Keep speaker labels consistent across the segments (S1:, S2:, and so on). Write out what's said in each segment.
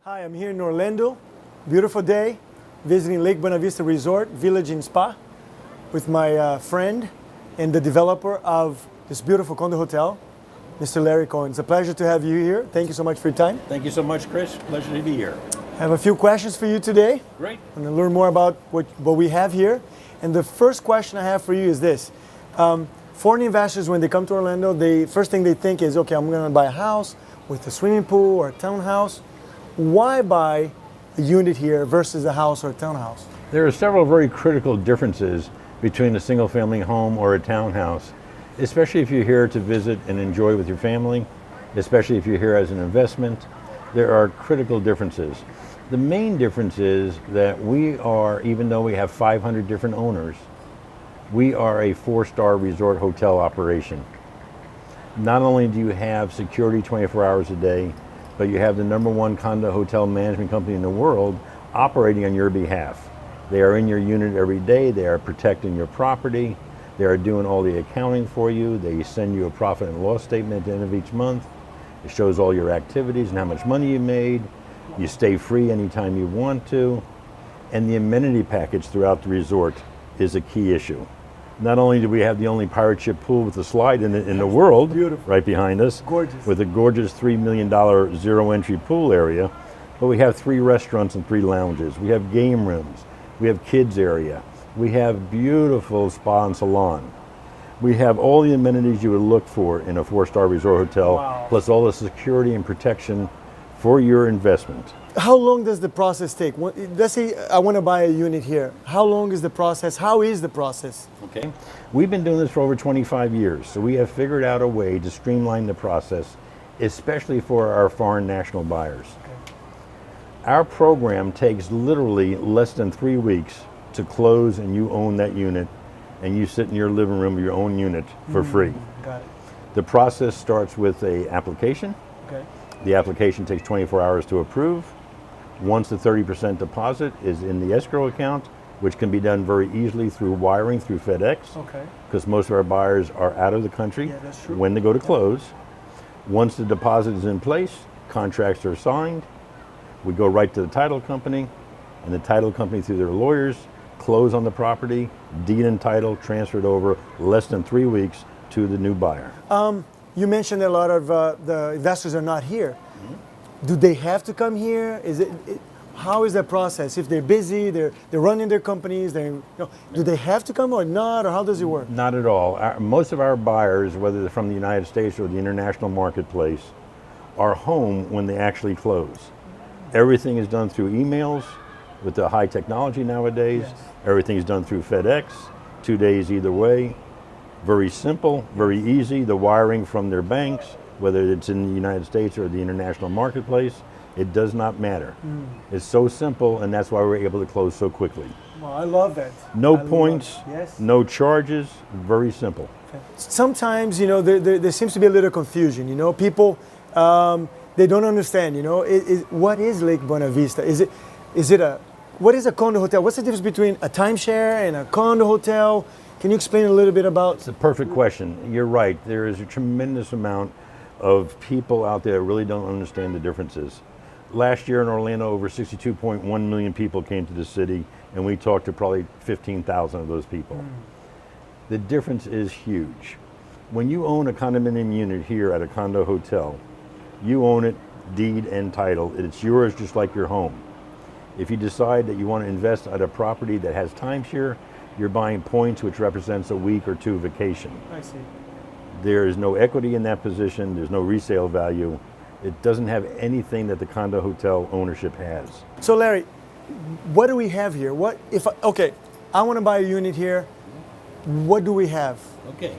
S1: Hi, I'm here in Orlando. Beautiful day, visiting Lake Buena Vista Resort, Village and Spa, with my friend and the developer of this beautiful condo hotel, Mr. Larry Cohen. It's a pleasure to have you here. Thank you so much for your time.
S2: Thank you so much, Chris. Pleasure to be here.
S1: I have a few questions for you today.
S2: Great.
S1: I'm going to learn more about what we have here. And the first question I have for you is this. Foreign investors, when they come to Orlando, the first thing they think is, okay, I'm going to buy a house with a swimming pool or a townhouse. Why buy a unit here versus a house or a townhouse?
S2: There are several very critical differences between a single-family home or a townhouse, especially if you're here to visit and enjoy with your family, especially if you're here as an investment. There are critical differences. The main difference is that we are, even though we have 500 different owners, we are a 4-star resort hotel operation. Not only do you have security 24 hours a day, but you have the #1 condo hotel management company in the world operating on your behalf. They are in your unit every day. They are protecting your property. They are doing all the accounting for you. They send you a profit and loss statement at the end of each month. It shows all your activities and how much money you made. You stay free anytime you want to. And the amenity package throughout the resort is a key issue. Not only do we have the only pirate ship pool with a slide in the world,
S1: beautiful,
S2: right behind us,
S1: gorgeous,
S2: with a gorgeous $3 million zero entry pool area, but we have 3 restaurants and 3 lounges. We have game rooms. We have kids area. We have beautiful spa and salon. We have all the amenities you would look for in a 4-star resort hotel,
S1: wow,
S2: plus all the security and protection for your investment.
S1: How long does the process take? Let's say I want to buy a unit here. How long is the process? How is the process?
S2: Okay, we've been doing this for over 25 years, so we have figured out a way to streamline the process, especially for our foreign national buyers.
S1: Okay.
S2: Our program takes literally less than 3 weeks to close, and you own that unit, and you sit in your living room of your own unit for free.
S1: Got it.
S2: The process starts with an application.
S1: Okay.
S2: The application takes 24 hours to approve. Once the 30% deposit is in the escrow account, which can be done very easily through wiring through FedEx,
S1: okay,
S2: because most of our buyers are out of the country
S1: that's true,
S2: when they go to close. Once the deposit is in place, contracts are signed, we go right to the title company, and the title company through their lawyers close on the property, deed and title transferred over less than 3 weeks to the new buyer.
S1: You mentioned a lot of the investors are not here. Do they have to come here? How is that process? If they're busy, they're running their companies, do they have to come or not, or how does it work?
S2: Not at all. Most of our buyers, whether they're from the United States or the international marketplace, are home when they actually close. Everything is done through emails with the high technology nowadays.
S1: Yes.
S2: Everything is done through FedEx, 2 days either way. Very simple, very easy. The wiring from their banks, whether it's in the United States or the international marketplace, it does not matter. It's so simple, and that's why we're able to close so quickly.
S1: Well, I love that.
S2: No points,
S1: yes,
S2: no charges, very simple.
S1: Okay. Sometimes, there seems to be a little confusion. People, they don't understand, what is Lake Buena Vista? What is a condo hotel? What's the difference between a timeshare and a condo hotel? Can you explain a little bit about?
S2: It's a perfect question. You're right. There is a tremendous amount of people out there that really don't understand the differences. Last year in Orlando, over 62.1 million people came to the city, and we talked to probably 15,000 of those people. The difference is huge. When you own a condominium unit here at a condo hotel, you own it, deed and title. It's yours just like your home. If you decide that you want to invest at a property that has timeshare, you're buying points, which represents a week or 2 vacation.
S1: I see.
S2: There is no equity in that position. There's no resale value. It doesn't have anything that the condo hotel ownership has.
S1: So Larry, what do we have here? I want to buy a unit here. What do we have?
S2: Okay.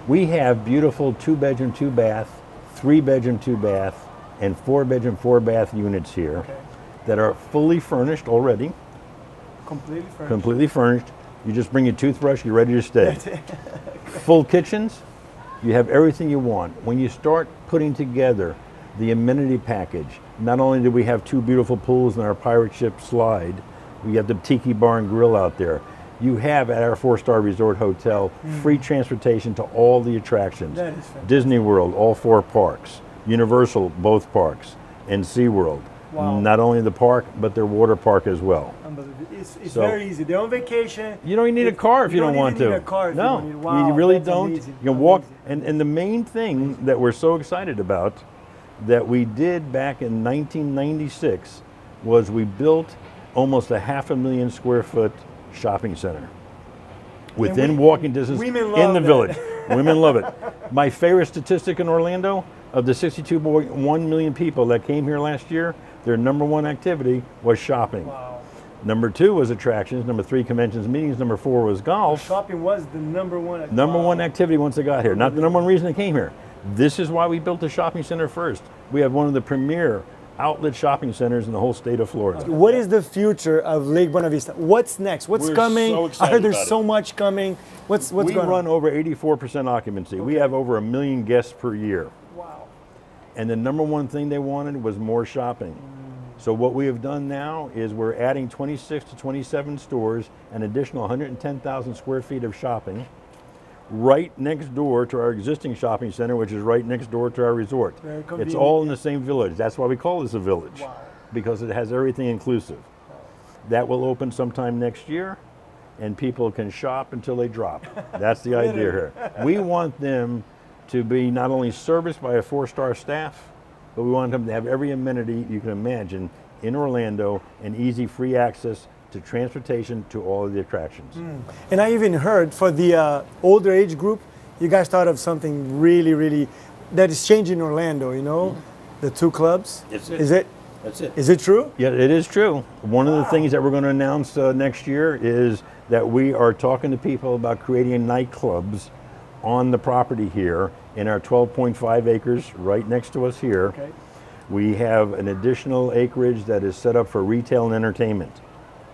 S2: We have beautiful 2-bedroom, 2-bath, 3-bedroom, 2-bath, and 4-bedroom, 4-bath units here that are fully furnished already.
S1: Completely furnished.
S2: Completely furnished. You just bring your toothbrush, you're ready to stay. Full kitchens, you have everything you want. When you start putting together the amenity package, not only do we have 2 beautiful pools in our pirate ship slide, we have the tiki bar and grill out there. You have at our 4-star resort hotel free transportation to all the attractions.
S1: That is fantastic.
S2: Disney World, all 4 parks. Universal, both parks. And SeaWorld.
S1: Wow.
S2: Not only the park, but their water park as well.
S1: Unbelievable. It's
S2: So-
S1: very easy. They're on vacation.
S2: You don't even need a car if you don't want
S1: even
S2: to.
S1: need a car if you
S2: no,
S1: don't need- wow,
S2: you really
S1: that's
S2: don't.
S1: amazing.
S2: You can walk,
S1: Amazing.
S2: and the main thing that we're so excited about that we did back in 1996 was we built almost a 500,000 square foot shopping center within walking distance
S1: women
S2: in
S1: love
S2: the
S1: that.
S2: village. Women love it. My favorite statistic in Orlando, of the 62.1 million people that came here last year, their number one activity was shopping.
S1: Wow.
S2: Number 2 was attractions. Number 3, conventions, meetings. Number 4 was golf.
S1: Shopping was the number one.
S2: Number
S1: Wow.
S2: one activity once they got here. Not the number one reason they came here. This is why we built the shopping center first. We have one of the premier outlet shopping centers in the whole state of Florida.
S1: What is the future of Lake Buena Vista? What's next? What's
S2: We're
S1: coming?
S2: so
S1: I
S2: excited
S1: heard there's
S2: about
S1: so
S2: it.
S1: much coming. What's
S2: We
S1: going
S2: run
S1: on?
S2: over 84% occupancy. We have over 1 million guests per year.
S1: Wow.
S2: And the number one thing they wanted was more shopping. So what we have done now is we're adding 26 to 27 stores, an additional 110,000 square feet of shopping, right next door to our existing shopping center, which is right next door to our resort.
S1: Very
S2: It's
S1: convenient.
S2: all in the same village. That's why we call this a village,
S1: Wow.
S2: because it has everything inclusive. That will open sometime next year, and people can shop until they drop. That's the idea here. We want them to be not only serviced by a 4-star staff, but we want them to have every amenity you can imagine in Orlando and easy free access to transportation to all of the attractions.
S1: And I even heard for the older age group, you guys thought of something really, really that is changing in Orlando. You know, the 2 clubs.
S2: It's it.
S1: Is it?
S2: That's it.
S1: Is it true?
S2: Yeah, it is true. One of the things that we're going to announce next year is that we are talking to people about creating nightclubs on the property here in our 12.5 acres right next to us here.
S1: Okay.
S2: We have an additional acreage that is set up for retail and entertainment.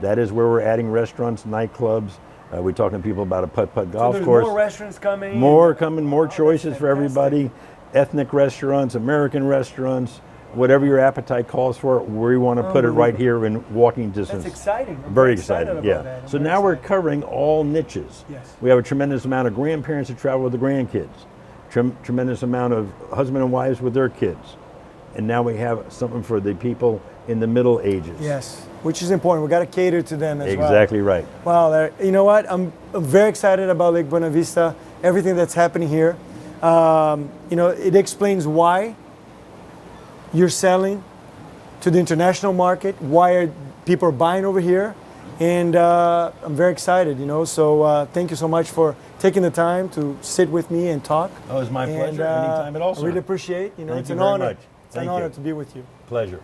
S2: That is where we're adding restaurants, nightclubs. We're talking to people about a putt-putt golf
S1: so there's
S2: course.
S1: more restaurants coming.
S2: More coming, more
S1: that's
S2: choices for
S1: fantastic.
S2: everybody. Ethnic restaurants, American restaurants, whatever your appetite calls for, we want to put it right here in walking distance.
S1: That's exciting. I'm
S2: Very
S1: excited
S2: excited,
S1: about
S2: yeah.
S1: that. I'm
S2: So
S1: very
S2: now we're
S1: excited.
S2: covering all niches.
S1: Yes.
S2: We have a tremendous amount of grandparents that travel with the grandkids, tremendous amount of husband and wives with their kids. And now we have something for the people in the middle ages.
S1: Yes, which is important. We got to cater to them as well.
S2: Exactly right.
S1: Wow, you know what? I'm very excited about Lake Buena Vista, everything that's happening here. You know, it explains why you're selling to the international market, why are people are buying over here, and I'm very excited, you know. So thank you so much for taking the time to sit with me and talk.
S2: Oh, it's my
S1: And,
S2: pleasure. Anytime at all,
S1: I
S2: sir.
S1: really appreciate, you know,
S2: Thank
S1: it's
S2: you
S1: an
S2: very
S1: honor.
S2: much.
S1: It's an
S2: Thank
S1: honor
S2: you.
S1: to be with you.
S2: Pleasure.